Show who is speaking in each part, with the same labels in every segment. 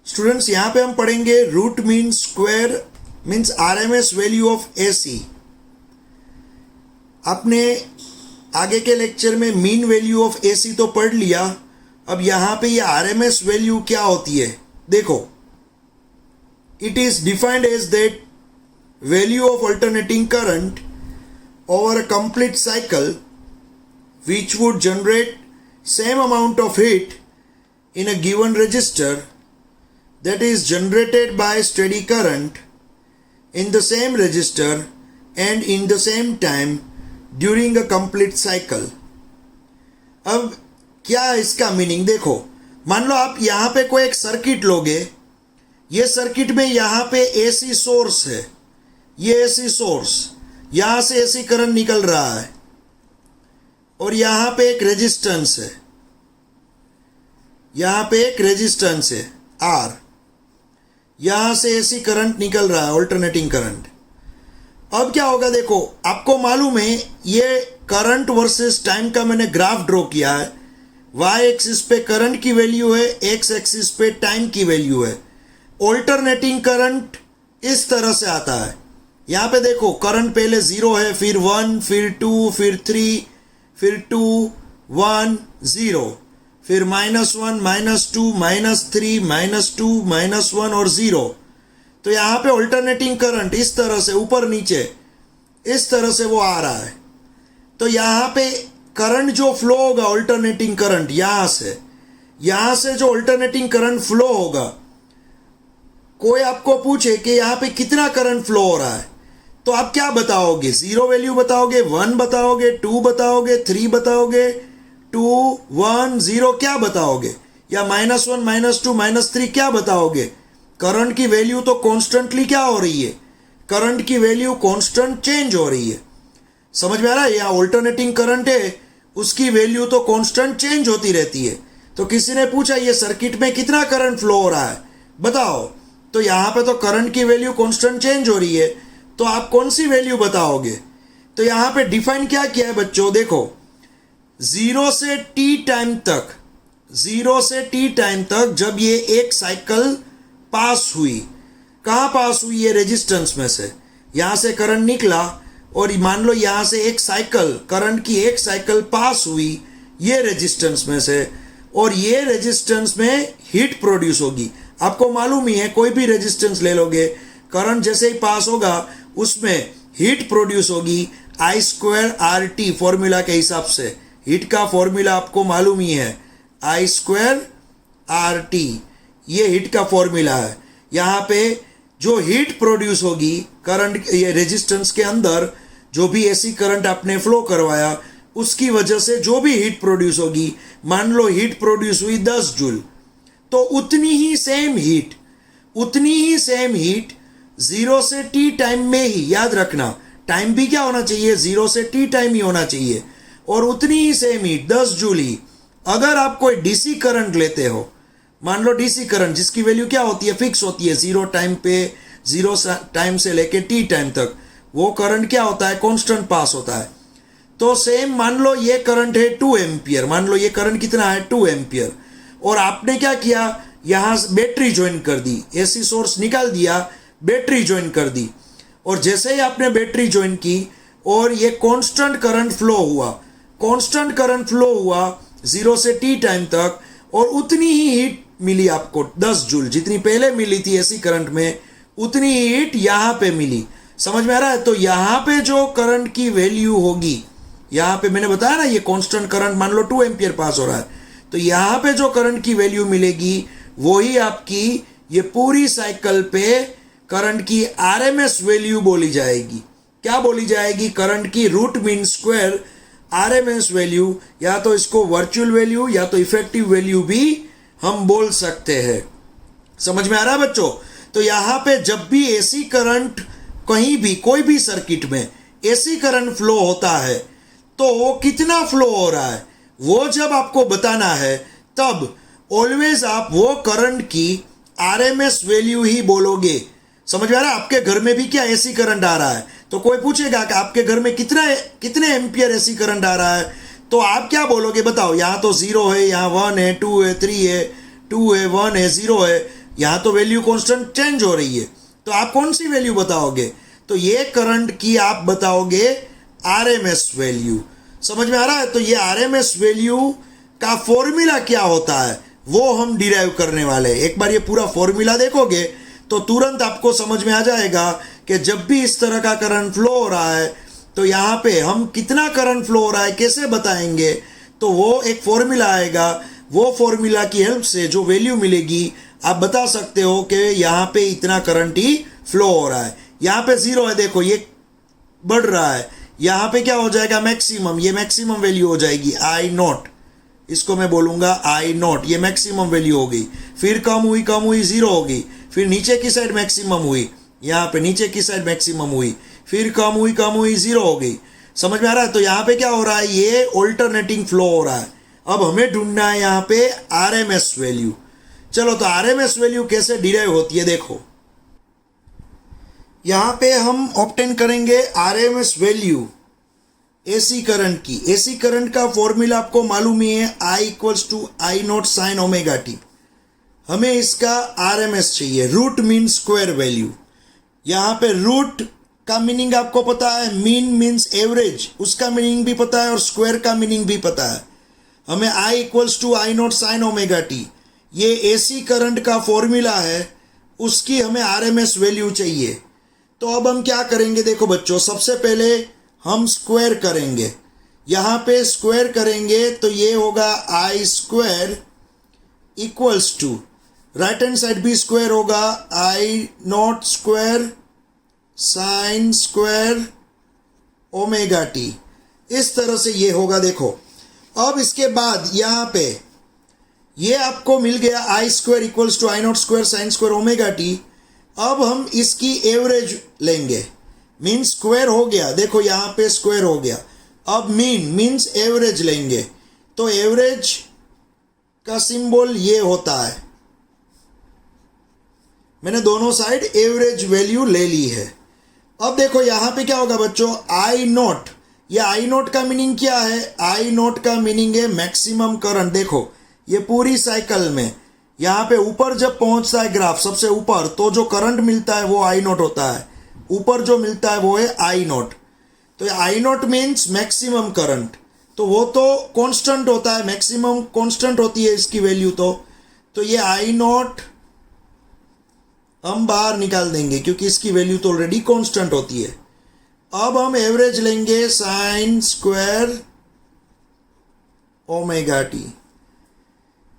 Speaker 1: Students यहाँ पे हम पढ़ेंगे root mean square means RMS value of AC. आपने आगे के लेक्चर में मीन वैल्यू ऑफ एसी तो पढ़ लिया, अब यहाँ पे ये आरएमएस वैल्यू क्या होती है देखो। It is defined as that value of alternating current over a complete cycle which would generate same amount of heat in a given resistor that is generated by steady current in the same resistor and in the same time during a complete cycle। अब क्या है इसका meaning देखो। मान लो आप यहाँ पे कोई एक सर्किट लोगे, ये सर्किट में यहाँ पे एसी सोर्स है, ये एसी सोर्स, यहां से एसी करंट निकल रहा है और यहां पे एक रेजिस्टेंस है, यहां पे एक रेजिस्टेंस है आर, यहां से एसी करंट निकल रहा है अल्टरनेटिंग करंट। अब क्या होगा देखो, आपको मालूम है ये करंट वर्सेस टाइम का मैंने ग्राफ ड्रॉ किया है। वाई एक्सिस पे करंट की वैल्यू है, एक्स एक्सिस पे टाइम की वैल्यू है। अल्टरनेटिंग करंट इस तरह से आता है, यहाँ पे देखो करंट पहले 0 है, फिर 1, फिर 2, फिर 3, फिर 2, 1, 0, फिर -1, -2, -3, -2, -1 और 0। तो यहाँ पे अल्टरनेटिंग करंट इस तरह से ऊपर नीचे इस तरह से वो आ रहा है। तो यहाँ पे करंट जो फ्लो होगा अल्टरनेटिंग करंट यहाँ से जो अल्टरनेटिंग करंट फ्लो होगा, कोई आपको पूछे कि यहाँ पे कितना करंट फ्लो हो रहा है तो आप क्या बताओगे? 0 वैल्यू बताओगे, 1 बताओगे, 2 बताओगे, 3 बताओगे, 2, 1, 0 क्या बताओगे, या -1, -2, -3 क्या बताओगे? करंट की वैल्यू तो कॉन्स्टेंटली क्या हो रही है, करंट की वैल्यू कॉन्स्टेंट चेंज हो रही है। समझ में आ रहा है? यहाँ अल्टरनेटिंग करंट है, उसकी वैल्यू तो कॉन्स्टेंट चेंज होती रहती है। तो किसी ने पूछा ये सर्किट में कितना करंट फ्लो हो रहा है बताओ, तो यहाँ पे तो करंट की वैल्यू कॉन्स्टेंट चेंज हो रही है, तो आप कौन सी वैल्यू बताओगे? तो यहाँ पे डिफाइन क्या किया है बच्चों देखो, 0 से t टाइम तक, 0 से t टाइम तक जब ये एक साइकिल पास हुई, कहाँ पास हुई? ये रेजिस्टेंस में से यहाँ से करंट निकला और मान लो यहाँ से एक साइकिल, करंट की एक साइकिल पास हुई ये रेजिस्टेंस में से, और ये रेजिस्टेंस में हीट प्रोड्यूस होगी। आपको मालूम ही है कोई भी रेजिस्टेंस ले लोगे, करंट जैसे ही पास होगा उसमें हीट प्रोड्यूस होगी I² RT फॉर्मूला के हिसाब से। हीट का फॉर्मूला आपको मालूम ही है, I² RT, ये हीट का फॉर्मूला है। यहाँ पे जो हीट प्रोड्यूस होगी करंट, ये रेजिस्टेंस के अंदर जो भी एसी करंट आपने फ्लो करवाया उसकी वजह से जो भी हीट प्रोड्यूस होगी, मान लो हीट प्रोड्यूस हुई 10 जूल, तो उतनी ही सेम हीट 0 से t टाइम में ही, याद रखना टाइम भी क्या होना चाहिए, 0 से t टाइम ही होना चाहिए, और उतनी ही सेम हीट 10 जूल ही। अगर आप कोई डीसी करंट लेते हो, मान लो डीसी करंट जिसकी वैल्यू क्या होती है, फिक्स होती है 0 टाइम पे, 0 टाइम से लेके t टाइम तक वो करंट क्या होता है, कांस्टेंट पास होता है। तो सेम मान लो ये करंट है 2 एम्पियर, मान लो ये करंट कितना है 2 एम्पियर, और आपने क्या किया यहाँ बैटरी ज्वाइन कर दी, एसी सोर्स निकाल दिया, बैटरी ज्वाइन कर दी, और जैसे ही आपने बैटरी ज्वाइन की और ये कांस्टेंट करंट फ्लो हुआ 0 से t टाइम तक, और उतनी ही हीट मिली आपको 10 जूल, जितनी पहले मिली थी एसी करंट में उतनी ही हीट यहाँ पे मिली। समझ में आ रहा है? तो यहाँ पे जो करंट की वैल्यू होगी, यहाँ पे मैंने बताया ना ये कांस्टेंट करंट मान लो 2 एम्पियर पास हो रहा है, तो यहाँ पे जो करंट की वैल्यू मिलेगी वही आपकी ये पूरी साइकिल पे करंट की आरएमएस वैल्यू बोली जाएगी। क्या बोली जाएगी? करंट की root mean square RMS value, या तो इसको वर्चुअल वैल्यू या तो इफेक्टिव वैल्यू भी हम बोल सकते हैं। समझ में आ रहा है बच्चों? तो यहाँ पे जब भी एसी करंट कहीं भी कोई भी सर्किट में एसी करंट फ्लो होता है तो वो कितना फ्लो हो रहा है वो जब आपको बताना है, तब ऑलवेज आप वो करंट की आरएमएस वैल्यू ही बोलोगे। समझ में आ रहा है? आपके घर में भी क्या एसी करंट आ रहा है, तो कोई पूछेगा कि आपके घर में कितने एम्पियर एसी करंट आ रहा है, तो आप क्या बोलोगे बताओ? यहाँ तो 0 है, यहाँ 1 है, 2 है, 3 है, 2 है, 1 है, 0 है, यहाँ तो वैल्यू कांस्टेंट चेंज हो रही है, तो आप कौन सी वैल्यू बताओगे? तो ये करंट की आप बताओगे आरएमएस वैल्यू। समझ में आ रहा है? तो ये आरएमएस वैल्यू का फॉर्मूला क्या होता है वो हम डिराइव करने वाले हैं। एक बार ये पूरा फॉर्मूला देखोगे तो तुरंत आपको समझ में आ जाएगा कि जब भी इस तरह का करंट फ्लो हो रहा है तो यहाँ पे हम कितना करंट फ्लो हो रहा है कैसे बताएंगे। तो वो एक फॉर्मूला आएगा, वो फॉर्मूला की हेल्प से जो वैल्यू मिलेगी आप बता सकते हो कि यहाँ पे इतना करंट ही फ्लो हो रहा है। यहाँ पे 0 है, देखो ये बढ़ रहा है, यहाँ पे क्या हो जाएगा मैक्सिमम, ये मैक्सिमम वैल्यू हो जाएगी आई नॉट, इसको मैं बोलूँगा आई नॉट, ये मैक्सिमम वैल्यू हो गई। फिर कम हुई 0 हो गई, फिर नीचे की साइड मैक्सिमम हुई, यहाँ पे नीचे की साइड मैक्सिमम हुई, फिर कम हुई 0 हो गई। समझ में आ रहा है? तो यहाँ पे क्या हो रहा है, ये ऑल्टरनेटिंग फ्लो हो रहा है। अब हमें ढूंढना है यहाँ पे आरएमएस वैल्यू। चलो तो आरएमएस वैल्यू कैसे डिराइव होती है देखो। यहाँ पे हम ऑब्टेन करेंगे आरएमएस वैल्यू एसी करंट की। एसी करंट का फॉर्मूला आपको मालूम ही है, I equals to I not sine omega t. हमें इसका आरएमएस चाहिए, रूट मीन स्क्वायर वैल्यू। यहाँ पे रूट का मीनिंग आपको पता है, मीन मीन्स एवरेज, उसका मीनिंग भी पता है और स्क्वायर का मीनिंग भी पता है। हमें I equals to I not sine omega t, ये एसी करंट का फॉर्मूला है, उसकी हमें आरएमएस वैल्यू चाहिए। तो अब हम क्या करेंगे देखो बच्चों, सबसे पहले हम स्क्वायर करेंगे। यहाँ पे स्क्वायर करेंगे तो ये होगा I square equals to, right hand side भी स्क्वायर होगा, I not square sine square omega t. इस तरह से ये होगा देखो। अब इसके बाद यहाँ पे ये आपको मिल गया I square equals to I not square sine square omega t. अब हम इसकी एवरेज लेंगे, मीन स्क्वायर हो गया, देखो यहाँ पे स्क्वायर हो गया। अब मीन्स एवरेज लेंगे, तो एवरेज का सिंबल ये होता है। मैंने दोनों साइड एवरेज वैल्यू ले ली है। अब देखो यहाँ पे क्या होगा बच्चों, आई नॉट, ये आई नॉट का मीनिंग क्या है, आई नॉट का मीनिंग है मैक्सिमम करंट। देखो ये पूरी साइकिल में यहाँ पे ऊपर जब पहुंचता है ग्राफ सबसे ऊपर, तो जो करंट मिलता है वो आई नॉट होता है, ऊपर जो मिलता है वो है आई नॉट। तो आई नॉट मीन्स मैक्सिमम करंट, तो वो तो कांस्टेंट होता है, मैक्सिमम कांस्टेंट होती है इसकी वैल्यू। तो ये आई नॉट हम बाहर निकाल देंगे क्योंकि इसकी वैल्यू तो ऑलरेडी कांस्टेंट होती है। अब हम एवरेज लेंगे साइन स्क्वायर ओमेगा टी,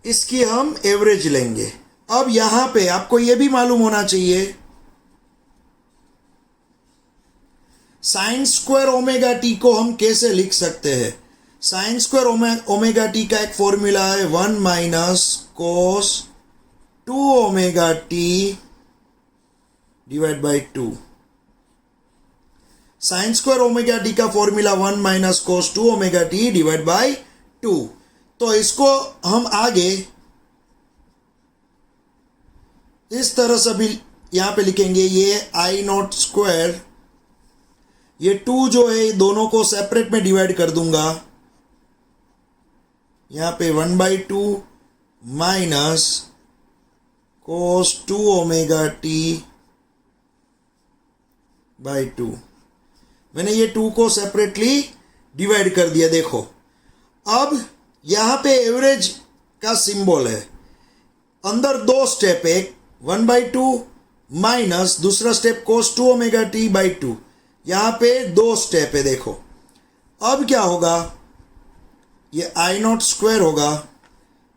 Speaker 1: इसकी हम एवरेज लेंगे। अब यहां पे आपको यह भी मालूम होना चाहिए साइन स्क्वायर ओमेगा टी को हम कैसे लिख सकते हैं। साइन स्क्वायर ओमेगा टी का एक फॉर्मूला है 1 minus cos 2 omega t divide by 2। Sine square omega t का formula 1 minus cos 2 omega t divide by 2। तो इसको हम आगे इस तरह से भी यहां पे लिखेंगे, ये आई नॉट स्क्वायर, ये 2 जो है दोनों को सेपरेट में डिवाइड कर दूंगा, यहां पे 1/2 minus cos 2 omega T by 2। मैंने ये 2 को सेपरेटली डिवाइड कर दिया। देखो अब यहां पे एवरेज का सिंबल है, अंदर 2 स्टेप, एक 1/2 माइनस दूसरा step cos 2 omega T by 2, यहां पे 2 स्टेप है। देखो अब क्या होगा, ये आई नॉट स्क्वायर होगा,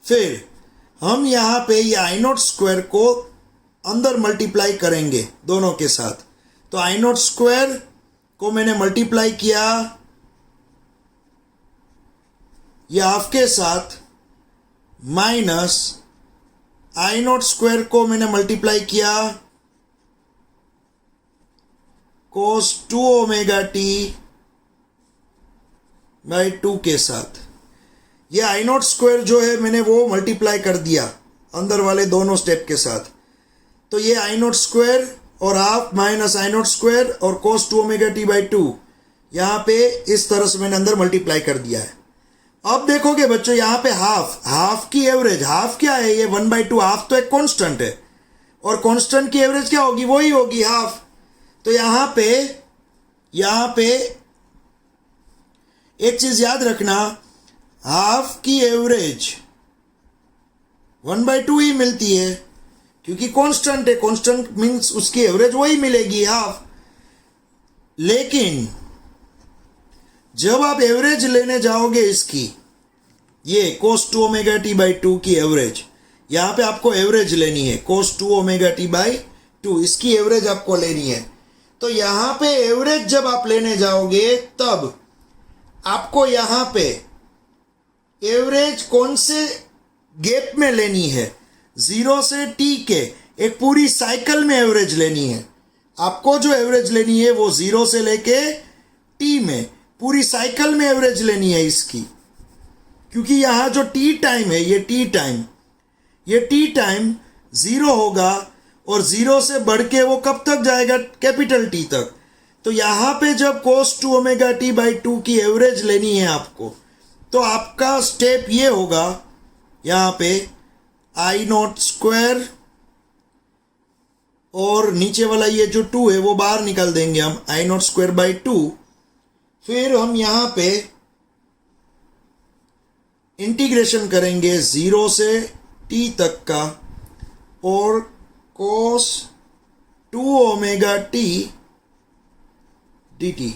Speaker 1: फिर हम यहां पे ये आई नॉट स्क्वायर को अंदर मल्टीप्लाई करेंगे दोनों के साथ। तो आई नॉट स्क्वायर को मैंने मल्टीप्लाई किया ये हाफ के साथ, माइनस आई नॉट स्क्वायर को मैंने मल्टीप्लाई किया कोस 2 ओमेगा टी बाई 2 के साथ। ये आई नॉट स्क्वायर जो है मैंने वो मल्टीप्लाई कर दिया अंदर वाले दोनों स्टेप के साथ। तो ये आई नॉट स्क्वायर और half minus I not square और कोस 2 ओमेगा टी बाई 2, यहाँ पे इस तरह से मैंने अंदर मल्टीप्लाई कर दिया है। अब देखोगे बच्चों यहाँ पे हाफ की एवरेज, हाफ क्या है, ये 1/2, हाफ तो एक कांस्टेंट है, और कांस्टेंट की एवरेज क्या होगी, वही होगी हाफ। तो यहाँ पे एक चीज याद रखना, हाफ की एवरेज 1/2 ही मिलती है, क्योंकि कांस्टेंट है, कांस्टेंट मीन्स उसकी एवरेज वही मिलेगी हाफ। लेकिन जब आप एवरेज लेने जाओगे इसकी, ये cos 2 ओमेगा टी बाई 2 की एवरेज, यहाँ पे आपको एवरेज लेनी है cos 2 ओमेगा टी बाई 2, इसकी एवरेज आपको लेनी है। तो यहाँ पे एवरेज जब आप लेने जाओगे तब आपको यहाँ पे एवरेज कौन से गैप में लेनी है, 0 से t के एक पूरी साइकिल में एवरेज लेनी है। आपको जो एवरेज लेनी है वो 0 से लेके t में पूरी साइकिल में एवरेज लेनी है इसकी, क्योंकि यहाँ जो t टाइम है, ये t टाइम 0 होगा और 0 से बढ़ के वो कब तक जाएगा, कैपिटल T तक। तो यहाँ पे जब cos 2 ओमेगा टी बाई 2 की एवरेज लेनी है आपको, तो आपका स्टेप ये होगा, यहाँ पे आई नॉट स्क्वायर और नीचे वाला ये जो 2 है वो बाहर निकाल देंगे हम, आई नॉट स्क्वायर बाई 2। फिर हम यहाँ पे इंटीग्रेशन करेंगे 0 से t तक का, और cos 2 ओमेगा टी dt,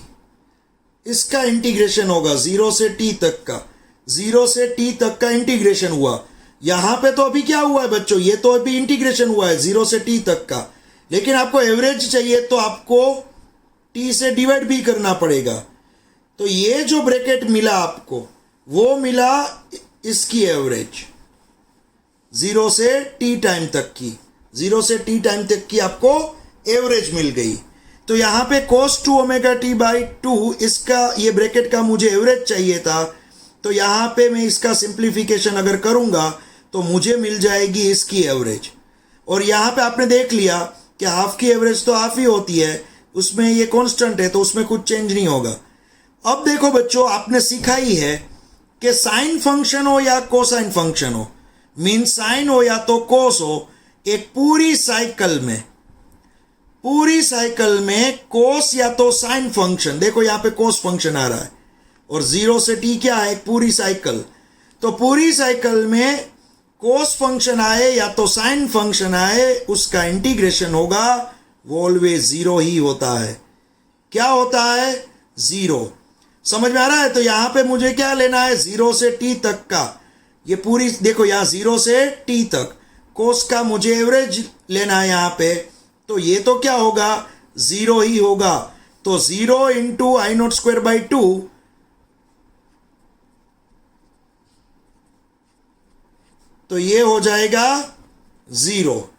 Speaker 1: इसका इंटीग्रेशन होगा 0 से t तक का, 0 से t तक का इंटीग्रेशन हुआ। यहाँ पे तो अभी क्या हुआ है बच्चों, ये तो अभी इंटीग्रेशन हुआ है 0 से t तक का, लेकिन आपको एवरेज चाहिए तो आपको t से डिवाइड भी करना पड़ेगा। तो ये जो ब्रैकेट मिला आपको, वो मिला इसकी एवरेज 0 से t टाइम तक की, 0 से t टाइम तक की आपको एवरेज मिल गई। तो यहाँ पे cos 2 ओमेगा टी बाई 2, इसका ये ब्रैकेट का मुझे एवरेज चाहिए था। तो यहाँ पे मैं इसका सिंप्लीफिकेशन अगर करूँगा तो मुझे मिल जाएगी इसकी एवरेज। और यहाँ पे आपने देख लिया कि हाफ की एवरेज तो हाफ ही होती है, उसमें ये कांस्टेंट है तो उसमें कुछ चेंज नहीं होगा। अब देखो बच्चों, आपने सीखा ही है कि साइन फंक्शन हो या कोसाइन फंक्शन हो, मीन साइन हो या तो कोस हो, एक पूरी साइकिल में कोस या तो साइन फंक्शन, देखो यहाँ पे कोस फंक्शन आ रहा है और 0 से t क्या है, एक पूरी साइकिल। तो पूरी साइकिल में कोस फंक्शन आए या तो साइन फंक्शन आए, उसका इंटीग्रेशन होगा वो ऑलवेज 0 ही होता है। क्या होता है, 0। समझ में आ रहा है। तो यहाँ पे मुझे क्या लेना है, 0 से t तक का, ये पूरी देखो यहाँ 0 से t तक कोस का मुझे एवरेज लेना है यहाँ पे। तो ये तो क्या होगा, 0 ही होगा। तो 0 into I not square by 2, तो ये हो जाएगा 0।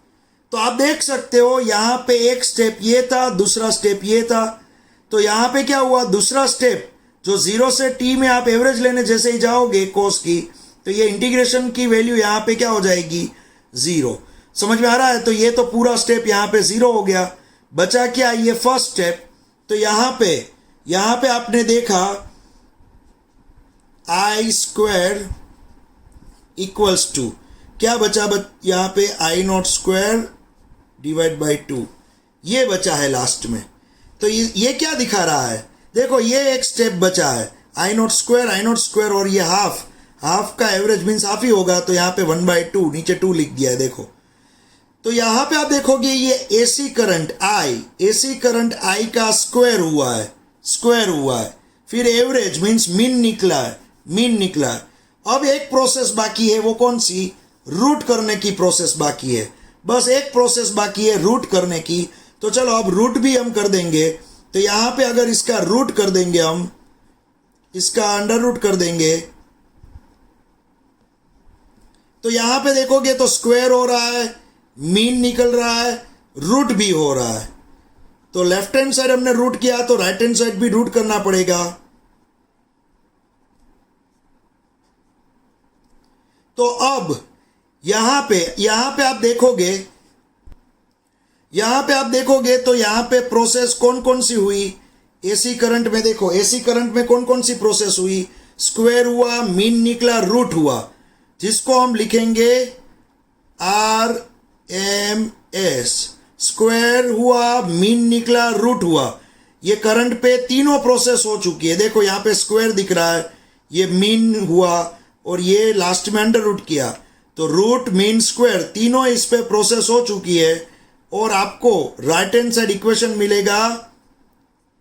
Speaker 1: तो आप देख सकते हो यहाँ पे एक स्टेप ये था, दूसरा स्टेप ये था। तो यहाँ पे क्या हुआ, दूसरा स्टेप जो 0 से t में आप एवरेज लेने जैसे ही जाओगे कोस की, तो ये इंटीग्रेशन की वैल्यू यहाँ पे क्या हो जाएगी, 0। समझ में आ रहा है। तो ये तो पूरा स्टेप यहाँ पे 0 हो गया। बचा क्या, ये फर्स्ट स्टेप। तो यहाँ पे आपने देखा आई स्क्वायर इक्वल्स टू क्या बचा, यहाँ पे आई नॉट स्क्वायर डिवाइड बाई 2, ये बचा है लास्ट में। तो ये क्या दिखा रहा है, देखो ये एक स्टेप बचा है, आई नॉट स्क्वायर और ये हाफ का एवरेज मीन्स हाफ ही होगा। तो यहाँ पे 1/2, नीचे 2 लिख दिया है देखो। तो यहाँ पे आप देखोगे ये एसी करंट आई का स्क्वायर हुआ है। फिर एवरेज मीन्स मीन निकला है। अब एक प्रोसेस बाकी है, वो कौन सी, रूट करने की प्रोसेस बाकी है। बस एक प्रोसेस बाकी है रूट करने की। तो चलो अब रूट भी हम कर देंगे। तो यहाँ पे अगर इसका रूट कर देंगे, हम इसका अंडर रूट कर देंगे, तो यहाँ पे देखोगे तो स्क्वायर हो रहा है, मीन निकल रहा है, रूट भी हो रहा है। तो लेफ्ट हैंड साइड हमने रूट किया तो राइट हैंड साइड भी रूट करना पड़ेगा। तो अब यहाँ पे आप देखोगे तो यहाँ पे प्रोसेस कौन सी हुई, एसी करंट में देखो, एसी करंट में कौन सी प्रोसेस हुई, स्क्वायर हुआ, मीन निकला, रूट हुआ, जिसको हम लिखेंगे आर एम एस, स्क्वायर हुआ, मीन निकला, रूट हुआ। ये करंट पे तीनों प्रोसेस हो चुकी है। देखो यहाँ पे स्क्वायर दिख रहा है, ये मीन हुआ और ये लास्ट में अंडर रूट किया, तो रूट मीन स्क्वायर तीनों इस पे प्रोसेस हो चुकी है। और आपको राइट हैंड साइड इक्वेशन मिलेगा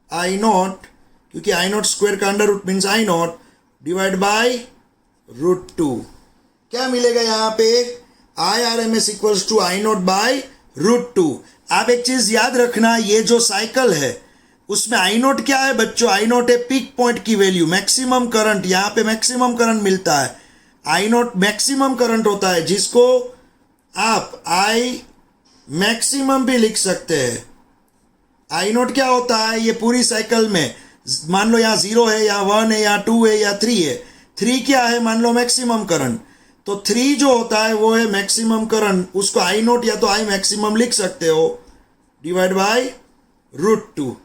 Speaker 1: आई नॉट, क्योंकि आई नॉट स्क्वायर का under root means I not, divide by root 2। क्या मिलेगा यहाँ पे? I R M S equals to I not by root 2। आप एक चीज याद रखना, ये जो साइकिल है उसमें आई नॉट क्या है बच्चों? आई नॉट है पीक पॉइंट की वैल्यू, मैक्सिमम करंट। यहाँ पे मैक्सिमम करंट मिलता है, आई नॉट मैक्सिमम करंट होता है, जिसको आप आई मैक्सिमम भी लिख सकते हैं। आई नॉट क्या होता है? ये पूरी साइकिल में मान लो यहाँ 0 है या 1 है या 2 है या 3 है, 3 क्या है? मान लो मैक्सिमम करंट, तो 3 जो होता है वो है मैक्सिमम करंट, उसको आई नॉट या तो आई मैक्सिमम लिख सकते हो, डिवाइड बाय रूट 2।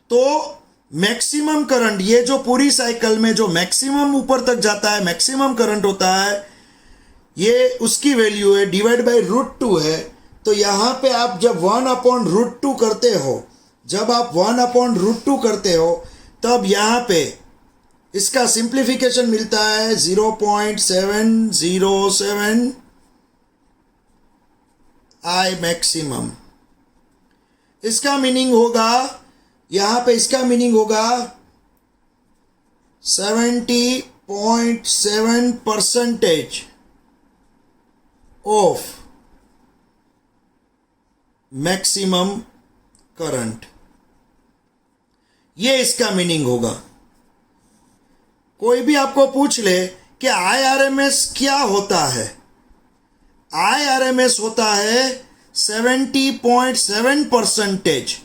Speaker 1: तो मैक्सिमम करंट, ये जो पूरी साइकिल में जो मैक्सिमम ऊपर तक जाता है, मैक्सिमम करंट होता है, ये उसकी वैल्यू है, डिवाइड बाय रूट 2 है। तो यहाँ पे आप जब 1/√2 करते हो, जब आप 1/√2 करते हो, तब यहाँ पे इसका सिंप्लीफिकेशन मिलता है 0.707 आई मैक्सिमम। इसका मीनिंग होगा, यहाँ पे इसका मीनिंग होगा 70.7% ऑफ मैक्सिमम करंट, ये इसका मीनिंग होगा। कोई भी आपको पूछ ले कि IRMS क्या होता है, IRMS होता है 70.7%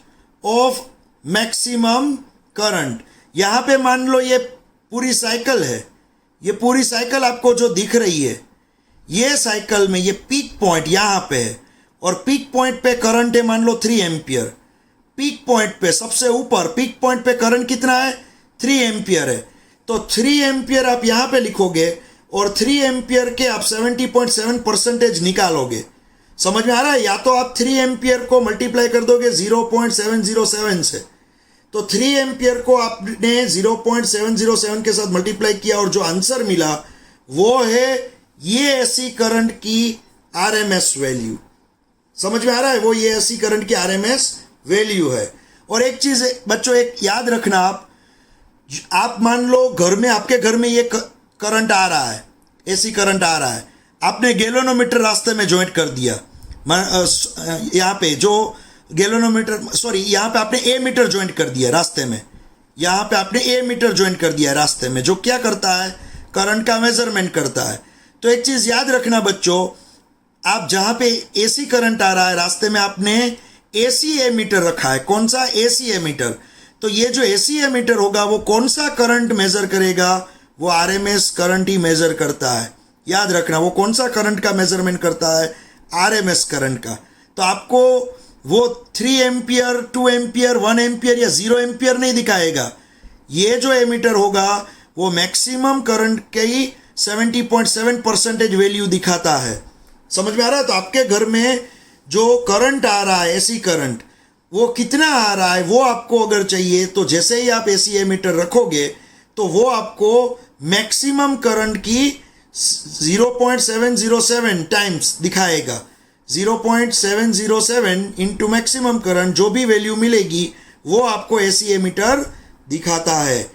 Speaker 1: ऑफ मैक्सिमम करंट। यहां पे मान लो ये पूरी साइकिल है, ये पूरी साइकिल आपको जो दिख रही है, ये साइकिल में ये पीक पॉइंट यहां पे है, और पीक पॉइंट पे करंट है मान लो 3 एम्पियर। पीक पॉइंट पे सबसे ऊपर पीक पॉइंट पे करंट कितना है? 3 एम्पियर है। तो 3 एम्पियर आप यहाँ पे लिखोगे और 3 एम्पियर के आप 70.7% निकालोगे। समझ में आ रहा है? या तो आप 3 एम्पियर को मल्टीप्लाई कर दोगे 0.707 से, तो 3 एम्पियर को आपने 0.707 के साथ मल्टीप्लाई किया और जो आंसर मिला वो है ये एसी करंट की आरएमएस वैल्यू। समझ में आ रहा है? वो ये एसी करंट की आरएमएस वैल्यू है। और एक चीज बच्चों एक याद रखना, आप मान लो घर में, आपके घर में ये करंट आ रहा है, एसी करंट आ रहा है, आपने गैल्वेनोमीटर रास्ते में ज्वाइंट कर दिया, यहाँ पे जो गैल्वेनोमीटर, सॉरी यहाँ पे आपने ए मीटर ज्वाइंट कर दिया रास्ते में, यहाँ पे आपने ए मीटर ज्वाइंट कर दिया रास्ते में, जो क्या करता है? करंट का मेजरमेंट करता है। तो एक चीज याद रखना बच्चों, आप जहाँ पे एसी करंट आ रहा है रास्ते में आपने एसी एमीटर रखा है। कौन सा? AC ammeter. तो ये जो एसी एमीटर होगा वो कौन सा करंट मेजर करेगा? वो आरएमएस करंट ही मेजर करता है। याद रखना, वो कौन सा करंट का मेजरमेंट करता है? आरएमएस करंट का। तो आपको वो 3 एम्पियर, 2 एम्पियर, 1 एम्पियर या 0 एम्पियर नहीं दिखाएगा। ये जो एमीटर होगा वो मैक्सिमम करंट की 70.7% वैल्यू दिखाता है। समझ में आ रहा है? तो आपके घर में जो करंट आ रहा है, एसी करंट, वो कितना आ रहा है वो आपको अगर चाहिए तो जैसे ही आप एसी एमीटर रखोगे तो वो आपको मैक्सिमम करंट की 0.707 टाइम्स दिखाएगा। 0.707 इंटू मैक्सिमम करंट, जो भी वैल्यू मिलेगी वो आपको एसी एमीटर दिखाता है।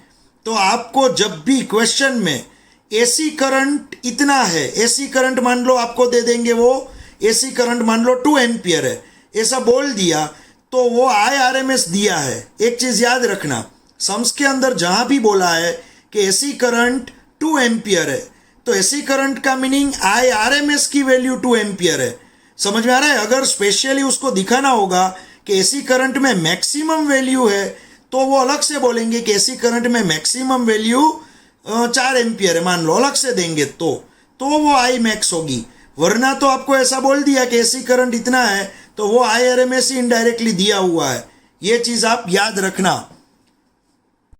Speaker 1: तो आपको जब भी क्वेश्चन में एसी करंट इतना है, एसी करंट मान लो आपको दे देंगे, वो एसी करंट मान लो 2 एम्पियर है, ऐसा बोल दिया तो वो IRMS दिया है। एक चीज याद रखना, सम्स के अंदर जहां भी बोला है कि एसी करंट 2 एम्पियर है, तो एसी करंट का मीनिंग IRMS की वैल्यू 2 एम्पियर है। समझ में आ रहा है? अगर स्पेशली उसको दिखाना होगा कि एसी करंट में मैक्सिमम वैल्यू है तो वो अलग से बोलेंगे कि एसी करंट में मैक्सिमम वैल्यू 4 एम्पियर है, मान लो, अलग से देंगे तो वो आई मैक्स होगी। वरना तो आपको ऐसा बोल दिया कि एसी करंट इतना है तो वो IRMS ही इनडायरेक्टली दिया हुआ है। ये चीज आप याद रखना।